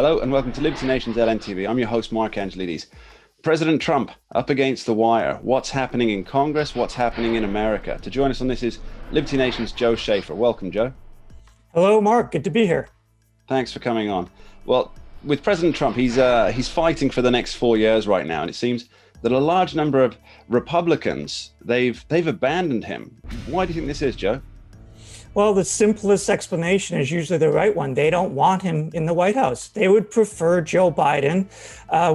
Hello and welcome to Liberty Nation's LNTV. I'm your host, Mark Angelides. President Trump up against the wire. What's happening in Congress? What's happening in America? To join us on this is Liberty Nation's Joe Schaefer. Welcome, Joe. Hello, Mark. Good to be here. Thanks for coming on. Well, with President Trump, he's fighting for the next 4 years right now, and it seems that a large number of Republicans, they've abandoned him. Why do you think this is, Joe? Well, the simplest explanation is usually the right one. They don't want him in the White House. They would prefer Joe Biden.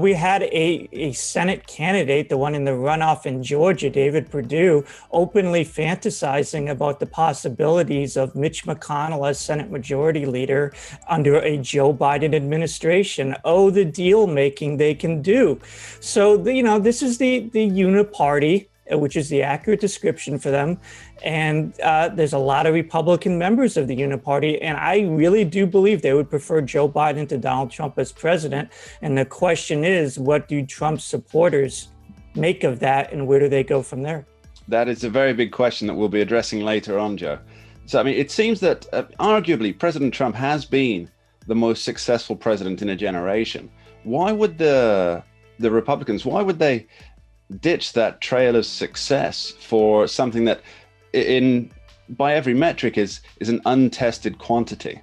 We had a Senate candidate, the one in the runoff in Georgia, David Perdue, openly fantasizing about the possibilities of Mitch McConnell as Senate Majority Leader under a Joe Biden administration. Oh, the deal making they can do. So, this is the uniparty, which is the accurate description for them. And there's a lot of Republican members of the uniparty, and I really do believe they would prefer Joe Biden to Donald Trump as president. And the question is, what do Trump's supporters make of that, and where do they go from there? That is a very big question that we'll be addressing later on, Joe. So, it seems that arguably President Trump has been the most successful president in a generation. Why would the Republicans, why would they ditch that trail of success for something that by every metric is an untested quantity?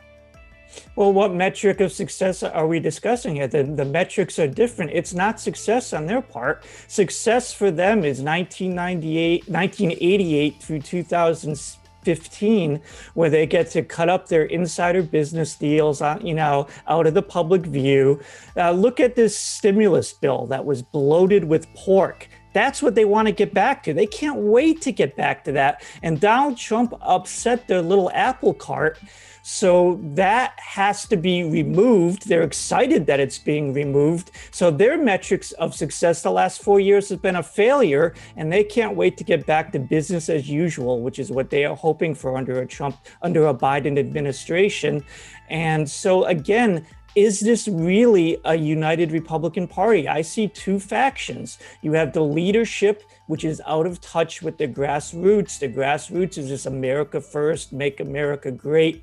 Well, what metric of success are we discussing here? The metrics are different. It's not success on their part. Success for them is 1988 through 2015, where they get to cut up their insider business deals, out of the public view. Look at this stimulus bill that was bloated with pork. That's what they want to get back to. They can't wait to get back to that. And Donald Trump upset their little apple cart. So that has to be removed. They're excited that it's being removed. So their metrics of success the last 4 years has been a failure, and they can't wait to get back to business as usual, which is what they are hoping for under a Biden administration. And so again, is this really a united Republican Party? I see two factions. You have the leadership, which is out of touch with the grassroots. The grassroots is this America First, Make America Great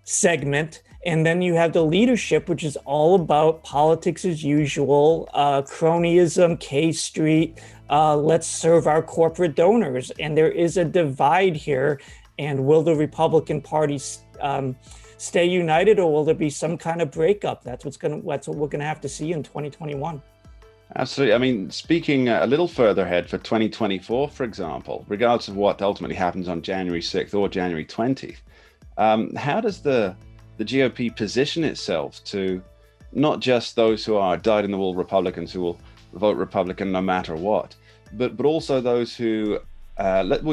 segment. And then you have the leadership, which is all about politics as usual, cronyism, K Street, let's serve our corporate donors. And there is a divide here. And will the Republican Party stay united, or will there be some kind of breakup? That's what we're going to have to see in 2021. Absolutely. Speaking a little further ahead for 2024, for example, regardless of what ultimately happens on January 6th or January 20th, how does the GOP position itself to not just those who are dyed-in-the-wool Republicans who will vote Republican no matter what, but also those who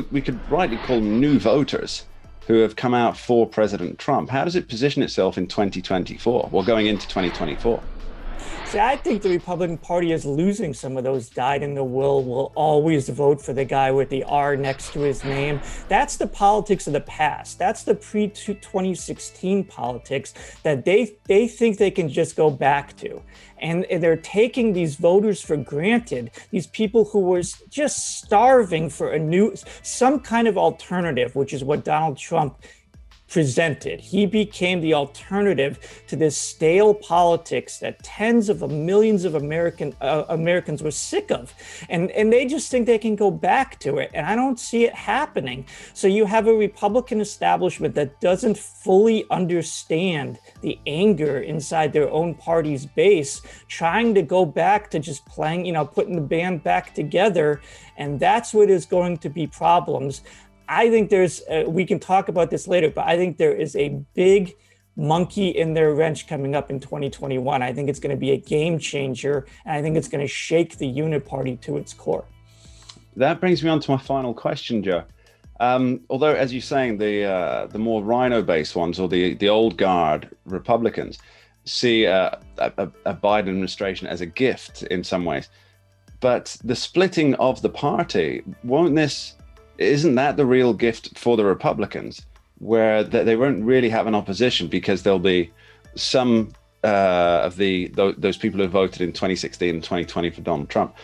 we could rightly call new voters who have come out for President Trump? How does it position itself in 2024, or going into 2024? See, I think the Republican Party is losing some of those dyed-in-the-wool, will always vote for the guy with the R next to his name. That's the politics of the past. That's the pre-2016 politics that they think they can just go back to. And they're taking these voters for granted, these people who were just starving for some kind of alternative, which is what Donald Trump presented. He became the alternative to this stale politics that tens of millions of Americans were sick of. And they just think they can go back to it. And I don't see it happening. So you have a Republican establishment that doesn't fully understand the anger inside their own party's base, trying to go back to just playing, putting the band back together. And that's what is going to be problems. I think we can talk about this later, but I think there is a big monkey in their wrench coming up in 2021. I think it's going to be a game changer, and I think it's going to shake the uniparty to its core. That brings me on to my final question, Joe. Although, as you're saying, the more rhino-based ones, or the old guard Republicans, see a Biden administration as a gift in some ways, but the splitting of the party, isn't that the real gift for the Republicans, where they won't really have an opposition because there'll be some of those people who voted in 2016 and 2020 for Donald Trump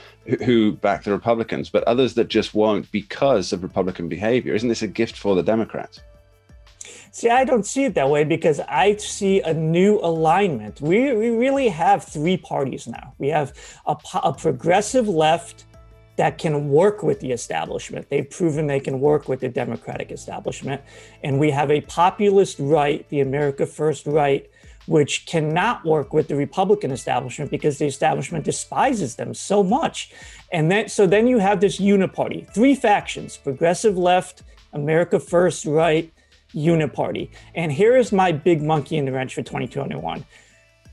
who back the Republicans, but others that just won't because of Republican behavior? Isn't this a gift for the Democrats? See, I don't see it that way because I see a new alignment. We really have three parties now. We have a progressive left that can work with the establishment. They've proven they can work with the Democratic establishment. And we have a populist right, the America First right, which cannot work with the Republican establishment because the establishment despises them so much. And then you have this uniparty, three factions: progressive left, America First right, uniparty. And here is my big monkey in the wrench for 2021.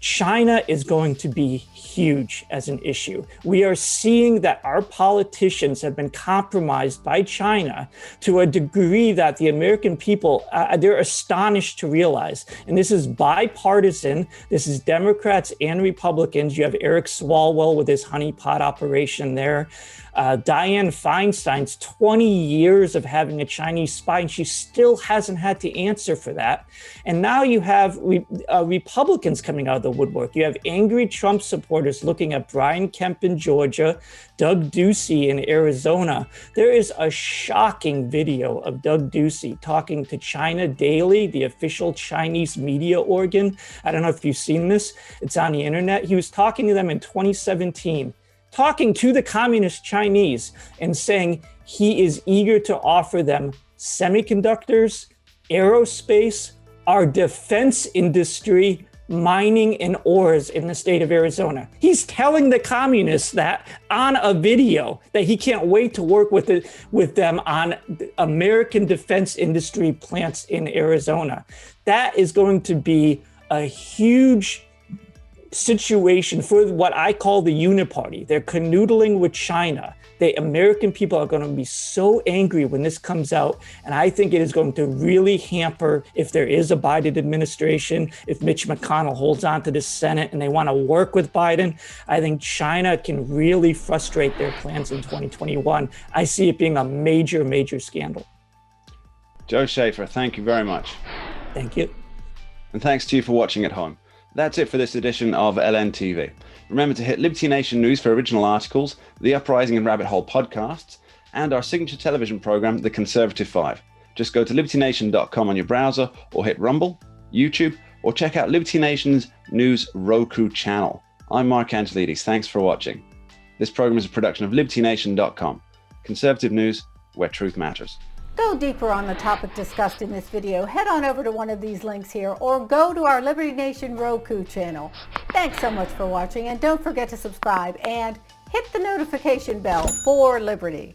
China is going to be huge as an issue. We are seeing that our politicians have been compromised by China to a degree that the American people, they're astonished to realize. And this is bipartisan. This is Democrats and Republicans. You have Eric Swalwell with his honeypot operation there. Dianne Feinstein's 20 years of having a Chinese spy, and she still hasn't had to answer for that. And now you have Republicans coming out of the woodwork. You have angry Trump supporters looking at Brian Kemp in Georgia, Doug Ducey in Arizona. There is a shocking video of Doug Ducey talking to China Daily, the official Chinese media organ. I don't know if you've seen this. It's on the internet. He was talking to them in 2017. Talking to the communist Chinese and saying he is eager to offer them semiconductors, aerospace, our defense industry, mining and ores in the state of Arizona. He's telling the communists that on a video, that he can't wait to work with them on American defense industry plants in Arizona. That is going to be a huge situation for what I call the uniparty. They're canoodling with China. The American people are going to be so angry when this comes out. And I think it is going to really hamper, if there is a Biden administration, if Mitch McConnell holds on to the Senate and they want to work with Biden, I think China can really frustrate their plans in 2021. I see it being a major, major scandal. Joe Schaefer, thank you very much. Thank you. And thanks to you for watching at home. That's it for this edition of LNTV. Remember to hit Liberty Nation News for original articles, the Uprising and Rabbit Hole podcasts, and our signature television program, The Conservative 5. Just go to libertynation.com on your browser, or hit Rumble, YouTube, or check out Liberty Nation's News Roku channel. I'm Mark Angelides. Thanks for watching. This program is a production of libertynation.com. Conservative news where truth matters. Go deeper on the topic discussed in this video, head on over to one of these links here or go to our Liberty Nation Roku channel. Thanks so much for watching, and don't forget to subscribe and hit the notification bell for Liberty.